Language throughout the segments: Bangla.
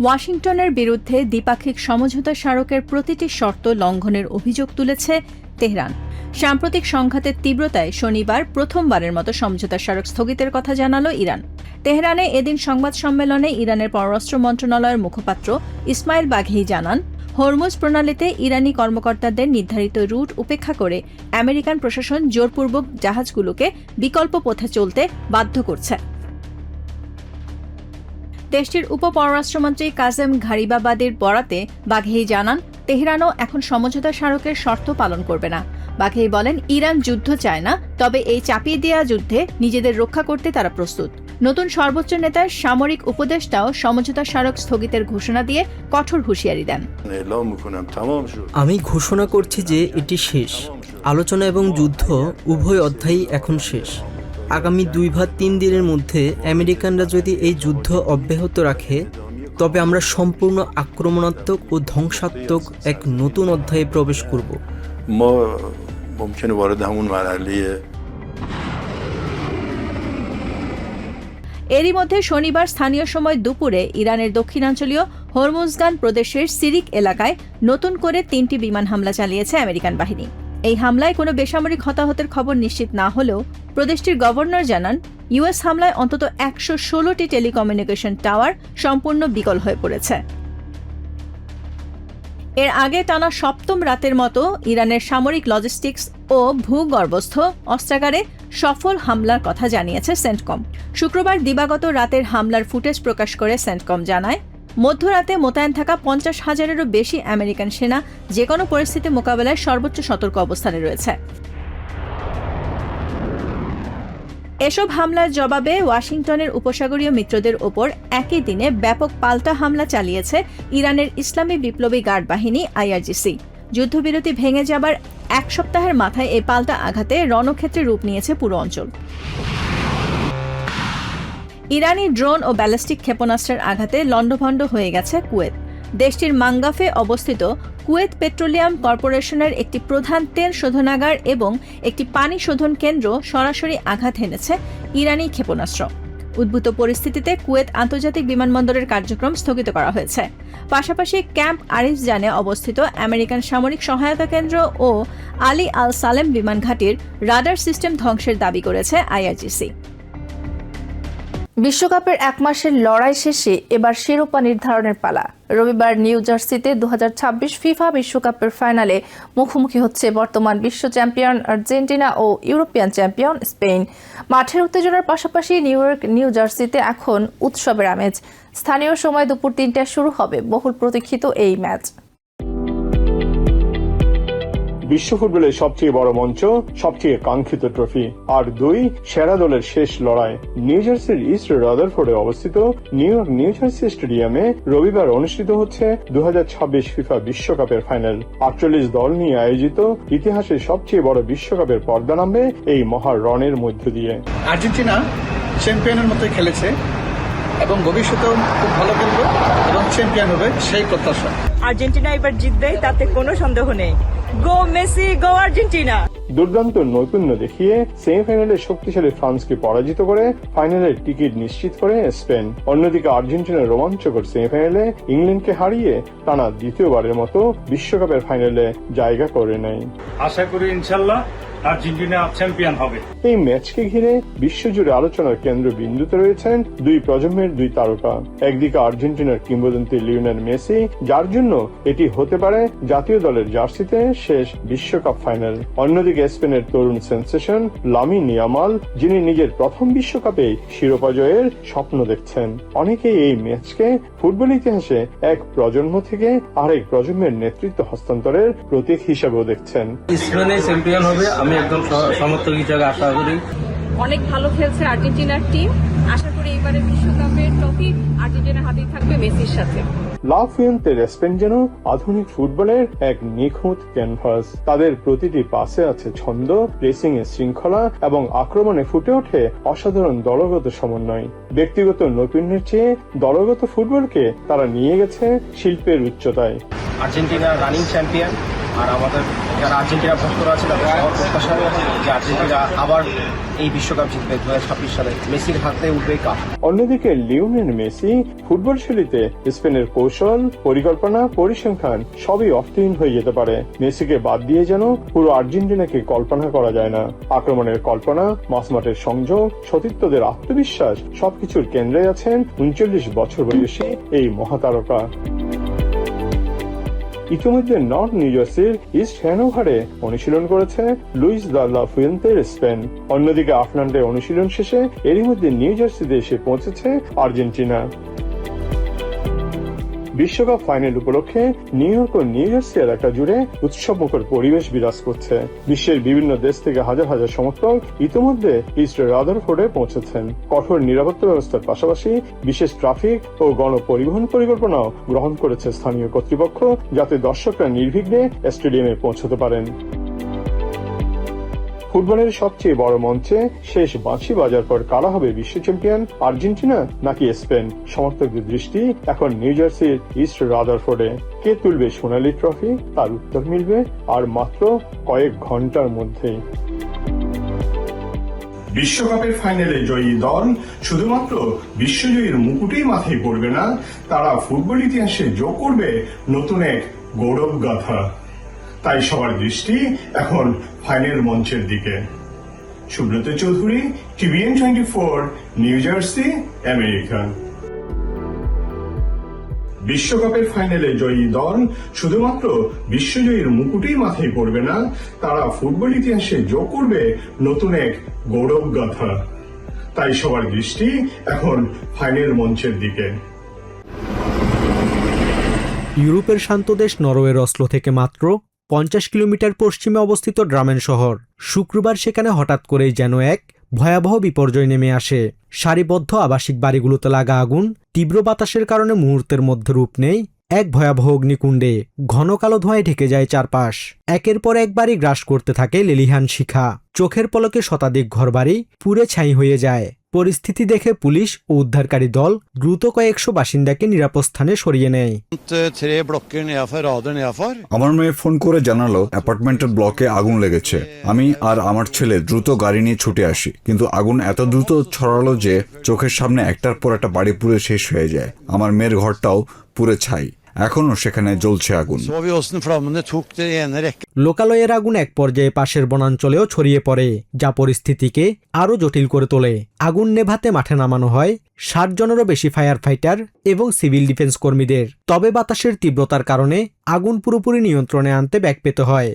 ওয়াশিংটনের বিরুদ্ধে দ্বিপাক্ষিক সমঝোতা স্মারকের প্রতিটি শর্ত লঙ্ঘনের অভিযোগ তুলেছে তেহরান। সাম্প্রতিক সংঘাতের তীব্রতায় শনিবার প্রথমবারের মতো সমঝোতা স্মারক স্থগিতের কথা জানাল ইরান। তেহরানে এদিন সংবাদ সম্মেলনে ইরানের পররাষ্ট্র মন্ত্রণালয়ের মুখপাত্র ইসমাইল বাঘেই জানান, হরমুজ প্রণালীতে ইরানি কর্মকর্তাদের নির্ধারিত রুট উপেক্ষা করে আমেরিকান প্রশাসন জোরপূর্বক জাহাজগুলোকে বিকল্প পথে চলতে বাধ্য করছে। দেশটির উপপররাষ্ট্রমন্ত্রী কাজেম ঘারিবাবাদির বরাতে বাঘেই জানান, তেহরানও এখন সমঝোতা স্মারকের শর্ত পালন করবে না। বাঘেই বলেন, ইরান যুদ্ধ চায় না, তবে এই চাপিয়ে দেওয়া যুদ্ধে নিজেদের রক্ষা করতে তারা প্রস্তুত। নতুন সর্বোচ্চ নেতার সামরিক উপদেষ্টাও সমঝোতা স্মারক স্থগিতের ঘোষণা দিয়ে কঠোর হুঁশিয়ারি দেন। আমি ঘোষণা করছি যে এটি শেষ। আলোচনা এবং যুদ্ধ উভয় অধ্যায়ই এখন শেষ। আগামী 2 বা 3 দিনের মধ্যে আমেরিকানরা যদি এই যুদ্ধ অব্যাহত রাখে, তবে আমরা সম্পূর্ণ আক্রমণাত্মক ও ধ্বংসাত্মক এক নতুন অধ্যায়ে প্রবেশ করব। এরই মধ্যে শনিবার স্থানীয় সময় দুপুরে ইরানের দক্ষিণাঞ্চলীয় হরমুজগান প্রদেশের সিরিক এলাকায় নতুন করে 3টি বিমান হামলা চালিয়েছে আমেরিকান বাহিনী। এই হামলায় কোনো বেসামরিক হতাহতের খবর নিশ্চিত না হলেও প্রদেশটির গভর্নর জানান, ইউএস হামলায় অন্তত 116টি টেলিকমিউনিকেশন টাওয়ার সম্পূর্ণ বিকল হয়ে পড়েছে। এর আগে টানা 7ম রাতের মতো ইরানের সামরিক লজিস্টিক্স ও ভূগর্ভস্থ অস্ত্রাগারে সফল হামলার কথা জানিয়েছে সেন্টকম। শুক্রবার দিবাগত রাতের হামলার ফুটেজ প্রকাশ করে সেন্টকম জানায়, মধ্যরাতে মোতায়েন থাকা 50,000-এরও বেশি আমেরিকান সেনা যে কোনো পরিস্থিতি মোকাবেলায় সর্বোচ্চ সতর্ক অবস্থানে রয়েছে। এসব হামলার জবাবে ওয়াশিংটনের উপসাগরীয় মিত্রদের ওপর একই দিনে ব্যাপক পাল্টা হামলা চালিয়েছে ইরানের ইসলামী বিপ্লবী গার্ড বাহিনী আইআরজিসি। যুদ্ধবিরতি ভেঙে যাবার 1 সপ্তাহের মাথায় এই পাল্টা আঘাতে রণক্ষেত্রে রূপ নিয়েছে পুরো অঞ্চল। ইরানি ড্রোন ও ব্যালিস্টিক ক্ষেপণাস্ত্রের আঘাতে লণ্ডভণ্ড হয়ে গেছে কুয়েত। দেশটির মাঙ্গাফে অবস্থিত কুয়েত পেট্রোলিয়াম কর্পোরেশনের একটি প্রধান তেল শোধনাগার এবং একটি পানি শোধন কেন্দ্র সরাসরি আঘাত হেনেছে ইরানি ক্ষেপণাস্ত্র। উদ্ভূত পরিস্থিতিতে কুয়েত আন্তর্জাতিক বিমানবন্দরের কার্যক্রম স্থগিত করা হয়েছে। পাশাপাশি ক্যাম্প আরিফজানে অবস্থিত আমেরিকান সামরিক সহায়তা কেন্দ্র ও আলী আল সালেম বিমান ঘাঁটির রাডার সিস্টেম ধ্বংসের দাবি করেছে আইআরজিসি। বিশ্বকাপের 1 মাসের লড়াই শেষে এবার শিরোপা নির্ধারণের পালা। রবিবার নিউ জার্সিতে 2026 ফিফা বিশ্বকাপের ফাইনালে মুখোমুখি হচ্ছে বর্তমান বিশ্ব চ্যাম্পিয়ন আর্জেন্টিনা ও ইউরোপিয়ান চ্যাম্পিয়ন স্পেন। মাঠের উত্তেজনার পাশাপাশি নিউ জার্সিতে এখন উৎসবের আমেজ। স্থানীয় সময় দুপুর 3টায় শুরু হবে বহুল প্রতীক্ষিত এই ম্যাচ। বিশ্ব ফুটবলের সবচেয়ে বড় মঞ্চ, সবচেয়ে কাঙ্ক্ষিত ট্রফি আর 2 সেরা দলের শেষ লড়াই। নিউ জার্সির ইস্ট রাদারফোর্ডে অবস্থিত নিউ জার্সি স্টেডিয়ামে রবিবার অনুষ্ঠিত হচ্ছে 2026 ফিফা বিশ্বকাপের ফাইনাল। 48 দল নিয়ে আয়োজিত ইতিহাসের সবচেয়ে বড় বিশ্বকাপের পর্দা নামবে এই মহা রণের মধ্য দিয়ে। আর্জেন্টিনা চ্যাম্পিয়নের মতো খেলেছে এবং ভবিষ্যতেও খুব ভালো খেলবে এবং চ্যাম্পিয়ন হবে সেই প্রত্যাশা। আর্জেন্টিনা এবার জিতবে, তাতে কোনো সন্দেহ নেই। গো মেসি, গো আর্জেন্টিনা। দুর্দান্ত নৈপুণ্য দেখিয়ে সেমিফাইনালে শক্তিশালী ফ্রান্সকে পরাজিত করে ফাইনালের টিকিট নিশ্চিত করে স্পেন। অন্যদিকে আর্জেন্টিনার রোমাঞ্চকর সেমিফাইনালে ইংল্যান্ডকে হারিয়ে টানা দ্বিতীয়বারের মতো বিশ্বকাপের ফাইনালে জায়গা করে নেয়। আশা করি ইনশাল্লাহ আর্জেন্টিনা চ্যাম্পিয়ন হবে। এই ম্যাচকে ঘিরে বিশ্বজুড়ে আলোচনার কেন্দ্রবিন্দুতে রয়েছেন 2 প্রজন্মের 2 তারকা। একদিকে আর্জেন্টিনার কিংবদন্তি লিওনেল মেসি, যার জন্য এটি হতে পারে জাতীয় দলের জার্সিতে শেষ বিশ্বকাপ ফাইনাল। অন্যদিকে স্পেনের তরুণ সেন্সেশন লামিন ইয়ামাল, যিনি নিজের প্রথম বিশ্বকাপে শিরোপা জয়ের স্বপ্ন দেখছেন। অনেকেই এই ম্যাচকে ফুটবল ইতিহাসে এক প্রজন্ম থেকে আরেক প্রজন্মের নেতৃত্ব হস্তান্তরের প্রতীক হিসেবেও দেখছেন। স্পেনে চ্যাম্পিয়ন হবে, আমি একদম সমর্থক হিসেবে আশা করি। অনেক ভালো খেলছে আর্জেন্টিনার টিম। আশা করি এবারে বিশ্বকাপের ট্রফি আর্জেন্টিনার হাতেই থাকবে মেসির সাথে। লা ফুয়েন্তের স্পেন যেন আধুনিক ফুটবলের এক নিখুঁত ক্যানভাস। তাদের প্রতিটি পাসে আছে ছন্দ, রেসিং এর শৃঙ্খলা এবং আক্রমণে ফুটে ওঠে অসাধারণ দলগত সমন্বয়। ব্যক্তিগত নৈপুণ্যের চেয়ে দলগত ফুটবলকে তারা নিয়ে গেছে শিল্পের উচ্চতায়। আর্জেন্টিনা রানিং চ্যাম্পিয়ন আর আমাদের যারা আর্জেন্টিনা ভক্তরা আছে তাদের সবার প্রত্যাশা যে আর্জেন্টিনা আবার এই বিশ্বকাপ জিতবে 2026 সালে, মেসির হাতে উঠবে কাপ। অন্যদিকে লিওনেল মেসি ফুটবল শৈলীতে স্পেনের কৌশল, পরিকল্পনা, পরিসংখ্যান সবই অর্থহীন হয়ে যেতে পারে। মেসিকে বাদ দিয়ে যেন পুরো আর্জেন্টিনাকে কল্পনা করা যায় না। আক্রমণের কল্পনা, মাঝমাঠের সংযোগ, সতীর্থদের আত্মবিশ্বাস সবকিছুর কেন্দ্রে আছেন 39 বছর বয়সী এই মহাতারকা। ইতিমধ্যে নর্থ নিউ জার্সির ইস্ট হ্যানোভারে অনুশীলন করেছে লুইস দা লা ফুয়েন্তের স্পেন। অন্যদিকে আটলান্টে অনুশীলন শেষে এরই মধ্যে নিউ জার্সিতে এসে পৌঁছেছে আর্জেন্টিনা। বিশ্বকাপ ফাইনাল উপলক্ষে নিউ ইয়র্ক ও নিউ জার্সি এলাকা জুড়ে উৎসবমুখর পরিবেশ বিরাজ করছে। বিশ্বের বিভিন্ন দেশ থেকে হাজার হাজার সমর্থক ইতিমধ্যে ইস্ট রাদারফোর্ডে পৌঁছেছেন। কঠোর নিরাপত্তা ব্যবস্থার পাশাপাশি বিশেষ ট্রাফিক ও গণপরিবহন পরিকল্পনাও গ্রহণ করেছে স্থানীয় কর্তৃপক্ষ, যাতে দর্শকরা নির্বিঘ্নে স্টেডিয়ামে পৌঁছতে পারেন। ফুটবলের সবচেয়ে বড় মঞ্চে শেষ বাঁশি বাজার পর কারা হবে বিশ্ব চ্যাম্পিয়ন, আর্জেন্টিনা নাকি স্পেন? সমর্থকদের দৃষ্টি এখন নিউ জার্সির ইস্ট রাদারফোর্ডে। কে তুলবে সোনালী ট্রফি, তার উত্তর মিলবে আর মাত্র কয়েক ঘন্টার মধ্যেই। বিশ্বকাপের ফাইনালে জয়ী দল শুধুমাত্র বিশ্বজয়ীর মুকুটেই মাথায় পড়বে না, তারা ফুটবল ইতিহাসে যোগ করবে নতুন এক গৌরব গাথা। তাই সবার দৃষ্টি এখন ফাইনাল মঞ্চের দিকে। Subrata Chowdhury, TVN 24, new jersey, America. বিশ্বকাপের ফাইনালে জয়ী দল শুধুমাত্র বিশ্বজয়ীর মুকুটেই মাথায় পড়বে না, তারা ফুটবল ইতিহাসে যোগ করবে নতুন এক গৌরব গাথা। তাই সবার দৃষ্টি এখন ফাইনাল মঞ্চের দিকে। ইউরোপের শান্ত দেশ নরওয়ের অসলো থেকে মাত্র 50 কিলোমিটার পশ্চিমে অবস্থিত ড্রামেন শহর। শুক্রবার সেখানে হঠাৎ করেই যেন এক ভয়াবহ বিপর্যয় নেমে আসে। সারিবদ্ধ আবাসিক বাড়িগুলোতে লাগা আগুন তীব্র বাতাসের কারণে মুহূর্তের মধ্যে রূপ নেয় এক ভয়াবহ অগ্নিকুণ্ডে। ঘন কালো ধোঁয়ায় ঢেকে যায় চারপাশ। একের পর এক বাড়ি গ্রাস করতে থাকে লেলিহান শিখা। চোখের পলকে শতাধিক ঘরবাড়ি পুড়ে ছাই হয়ে যায়। পরিস্থিতি দেখে পুলিশ ও উদ্ধারকারী দল দ্রুত কয়েকশো বাসিন্দাকে নিরাপদ স্থানে সরিয়ে নেয়। আমার মেয়ে ফোন করে জানালো অ্যাপার্টমেন্টের ব্লকে আগুন লেগেছে। আমি আর আমার ছেলে দ্রুত গাড়ি নিয়ে ছুটে আসি, কিন্তু আগুন এত দ্রুত ছড়ালো যে চোখের সামনে একটার পর একটা বাড়ি পুড়ে শেষ হয়ে যায়। আমার মেয়ের ঘরটাও পুড়ে ছাই, এখনো সেখানে জ্বলছে আগুন। লোকালয়ের আগুন এক পর্যায়ে পাশের বনাঞ্চলেও ছড়িয়ে পড়ে, যা পরিস্থিতিকে আরও জটিল করে তোলে। আগুন নেভাতে মাঠে নামানো হয় 60 জনেরও বেশি ফায়ার ফাইটার এবং সিভিল ডিফেন্স কর্মীদের। তবে বাতাসের তীব্রতার কারণে আগুন পুরোপুরি নিয়ন্ত্রণে আনতে ব্যাক পেতে হয়।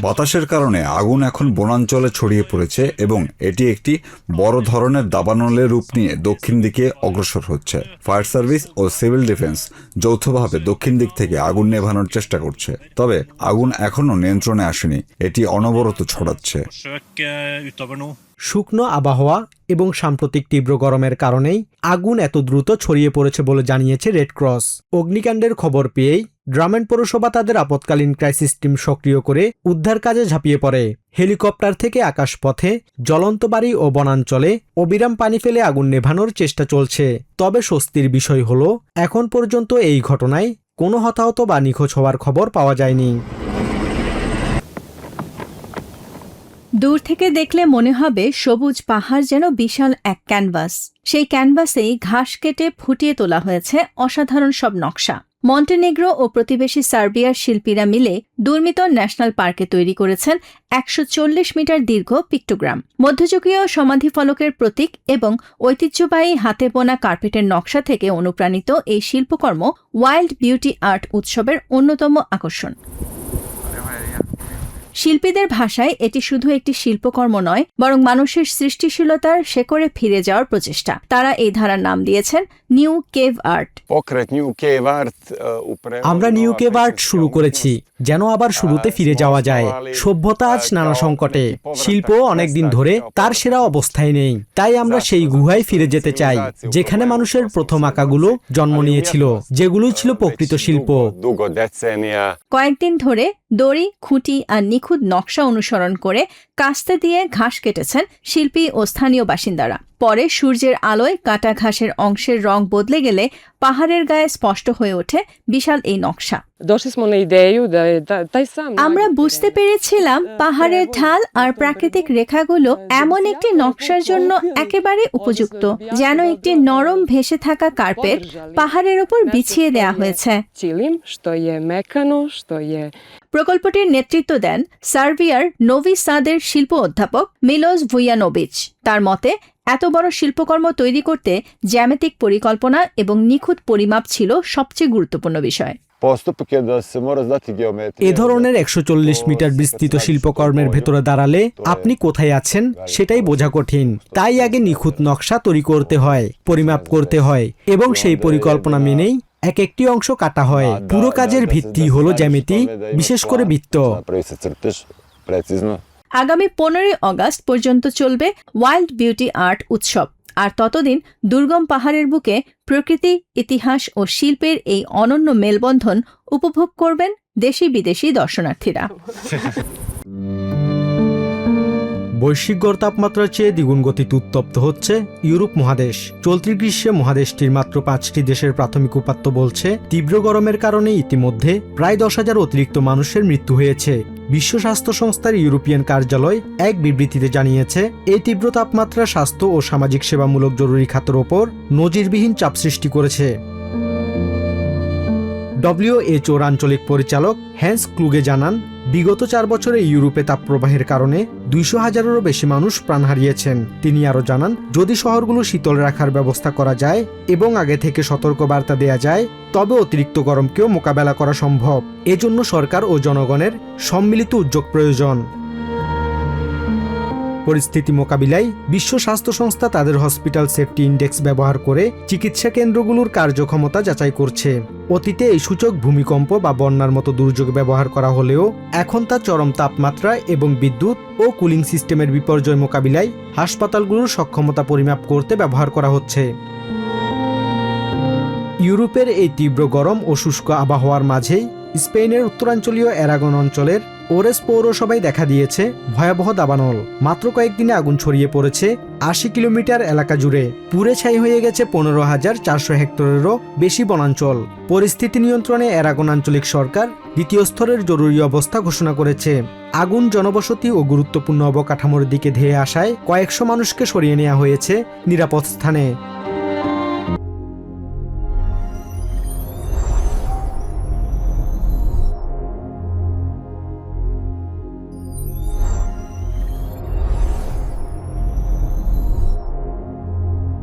বাতাসের কারণে আগুন এখন বনাঞ্চলে ছড়িয়ে পড়েছে এবং এটি একটি বড় ধরনের দাবানলের রূপ নিয়ে দক্ষিণ দিকে অগ্রসর হচ্ছে। ফায়ার সার্ভিস ও সিভিল ডিফেন্স যৌথভাবে দক্ষিণ দিক থেকে আগুন নেভানোর চেষ্টা করছে, তবে আগুন এখনো নিয়ন্ত্রণে আসেনি, এটি অনবরত ছড়াচ্ছে। শুকনো আবহাওয়া এবং সাম্প্রতিক তীব্র গরমের কারণেই আগুন এত দ্রুত ছড়িয়ে পড়েছে বলে জানিয়েছে রেড ক্রস। অগ্নিকাণ্ডের খবর পেয়েই ড্রামেন পৌরসভা তাদের আপৎকালীন ক্রাইসিস টিম সক্রিয় করে উদ্ধার কাজে ঝাঁপিয়ে পড়ে। হেলিকপ্টার থেকে আকাশপথে, জ্বলন্ত বাড়ি ও বনাঞ্চলে অবিরাম পানি ফেলে আগুন নেভানোর চেষ্টা চলছে। তবে স্বস্তির বিষয় হলো এখন পর্যন্ত এই ঘটনায় কোনো হতাহত বা নিখোঁজ হওয়ার খবর পাওয়া যায়নি। দূর থেকে দেখলে মনে হবে সবুজ পাহাড় যেন বিশাল এক ক্যানভাস। সেই ক্যানভাসেই ঘাস কেটে ফুটিয়ে তোলা হয়েছে অসাধারণ সব নকশা। মন্টেনেগ্রো ও প্রতিবেশী সার্বিয়ার শিল্পীরা মিলে দুর্মিত ন্যাশনাল পার্কে তৈরি করেছেন 140 মিটার দীর্ঘ পিক্টোগ্রাম। মধ্যযুগীয় সমাধি ফলকের প্রতীক এবং ঐতিহ্যবাহী হাতে বোনা কার্পেটের নকশা থেকে অনুপ্রাণিত এই শিল্পকর্ম ওয়াইল্ড বিউটি আর্ট উৎসবের অন্যতম আকর্ষণ। শিল্পীদের ভাষায় এটি শুধু একটি শিল্পকর্ম নয়, বরং মানুষের সৃষ্টিশীলতার শেকড়ে ফিরে যাওয়ার প্রচেষ্টা। তারা এই ধারার নাম দিয়েছেন নিউ কেভ আর্ট। আমরা নিউ কেভ আর্ট শুরু করেছি যেন আবার শুরুতে ফিরে যাওয়া যায়। সভ্যতা আজ নানা সংকটে, শিল্প অনেকদিন ধরে তার সেরা অবস্থায় নেই। তাই আমরা সেই গুহায় ফিরে যেতে চাই যেখানে মানুষের প্রথম আঁকাগুলো জন্ম নিয়েছিল, যেগুলো ছিল প্রকৃত শিল্প। কয়েকদিন ধরে দড়ি, খুঁটি আর নিখুঁত নকশা অনুসরণ করে কাস্তে দিয়ে ঘাস কেটেছেন শিল্পী ও স্থানীয় বাসিন্দারা। পরে সূর্যের আলোয় কাটা ঘাসের অংশের রং বদলে গেলে পাহাড়ের গায়ে স্পষ্ট হয়ে ওঠে বিশাল এই নকশা। আমরা বুঝতে পেরেছিলাম পাহাড়ের ঢাল আর প্রাকৃতিক রেখাগুলো এমন একটি নকশার জন্য একেবারে উপযুক্ত, যেন একটি নরম ভেসে থাকা কার্পেট পাহাড়ের উপর বিছিয়ে দেয়া হয়েছে। প্রকল্পটির নেতৃত্ব দেন সার্বিয়ার নোভি সাদের শিল্প অধ্যাপক মিলোস ভুয়ানোভিচ। তার মতে, এত বড় শিল্পকর্ম তৈরি করতে জ্যামিতিক পরিকল্পনা এবং নিখুঁত পরিমাপ ছিল সবচেয়ে গুরুত্বপূর্ণ বিষয়। এ ধরনের 140 মিটার বিস্তৃত শিল্পকর্মের ভেতরে দাঁড়ালে আপনি কোথায় আছেন সেটাই বোঝা কঠিন। তাই আগে নিখুঁত নকশা তৈরি করতে হয়, পরিমাপ করতে হয় এবং সেই পরিকল্পনা মেনেই এক একটি অংশ কাটা হয়। পুরো কাজের ভিত্তি হলো জ্যামিতি, বিশেষ করে বৃত্ত। আগামী 15 আগস্ট পর্যন্ত চলবে ওয়াইল্ড বিউটি আর্ট উৎসব। আর ততদিন দুর্গম পাহাড়ের বুকে প্রকৃতি, ইতিহাস ও শিল্পের এই অনন্য মেলবন্ধন উপভোগ করবেন দেশি বিদেশি দর্শনার্থীরা। বৈশ্বিক গড় তাপমাত্রার চেয়ে দ্বিগুণ গতিতে উত্তপ্ত হচ্ছে ইউরোপ মহাদেশ। চলতি গ্রীষ্মে মহাদেশটির মাত্র 5টি দেশের প্রাথমিক উপাত্ত বলছে, তীব্র গরমের কারণে ইতিমধ্যে প্রায় 10,000 অতিরিক্ত মানুষের মৃত্যু হয়েছে। বিশ্ব স্বাস্থ্য সংস্থার ইউরোপিয়ান কার্যালয় এক বিবৃতিতে জানিয়েছে, এই তীব্র তাপমাত্রা স্বাস্থ্য ও সামাজিক সেবামূলক জরুরি খাতের ওপর নজিরবিহীন চাপ সৃষ্টি করেছে। WHO আঞ্চলিক পরিচালক হ্যান্স ক্লুগে জানান, বিগত 4 বছরে ইউরোপে তাপপ্রবাহের কারণে 200,000-এরও বেশি মানুষ প্রাণ হারিয়েছেন। তিনি আরও জানান, যদি শহরগুলো শীতল রাখার ব্যবস্থা করা যায় এবং আগে থেকে সতর্ক বার্তা দেয়া যায়, তবে অতিরিক্ত গরমকেও মোকাবেলা করা সম্ভব। এজন্য সরকার ও জনগণের সম্মিলিত উদ্যোগ প্রয়োজন। পরিস্থিতি মোকাবিলায় বিশ্ব স্বাস্থ্য সংস্থা তাদের হসপিটাল সেফটি ইন্ডেক্স ব্যবহার করে চিকিৎসা কেন্দ্রগুলোর কার্যক্ষমতা যাচাই করছে। অতীতে এই সূচক ভূমিকম্প বা বন্যার মতো দুর্যোগ ব্যবহার করা হলেও এখন তা চরম তাপমাত্রা এবং বিদ্যুৎ ও কুলিং সিস্টেমের বিপর্যয় মোকাবিলায় হাসপাতালগুলোর সক্ষমতা পরিমাপ করতে ব্যবহার করা হচ্ছে। ইউরোপের এই তীব্র গরম ও শুষ্ক আবহাওয়ার মাঝেই স্পেনের উত্তরাঞ্চলীয় অ্যারাগন অঞ্চলের ওরেস পৌরসভায় দেখা দিয়েছে ভয়াবহ দাবানল। মাত্র কয়েকদিনে আগুন ছড়িয়ে পড়েছে 80 কিলোমিটার এলাকা জুড়ে। পুড়ে ছাই হয়ে গেছে 15,400 হেক্টরেরও বেশি বনাঞ্চল। পরিস্থিতি নিয়ন্ত্রণে অ্যারাগন আঞ্চলিক সরকার 2য় স্তরের জরুরি অবস্থা ঘোষণা করেছে। আগুন জনবসতি ও গুরুত্বপূর্ণ অবকাঠামোর দিকে ধেয়ে আসায় কয়েকশো মানুষকে সরিয়ে নেওয়া হয়েছে নিরাপদ স্থানে।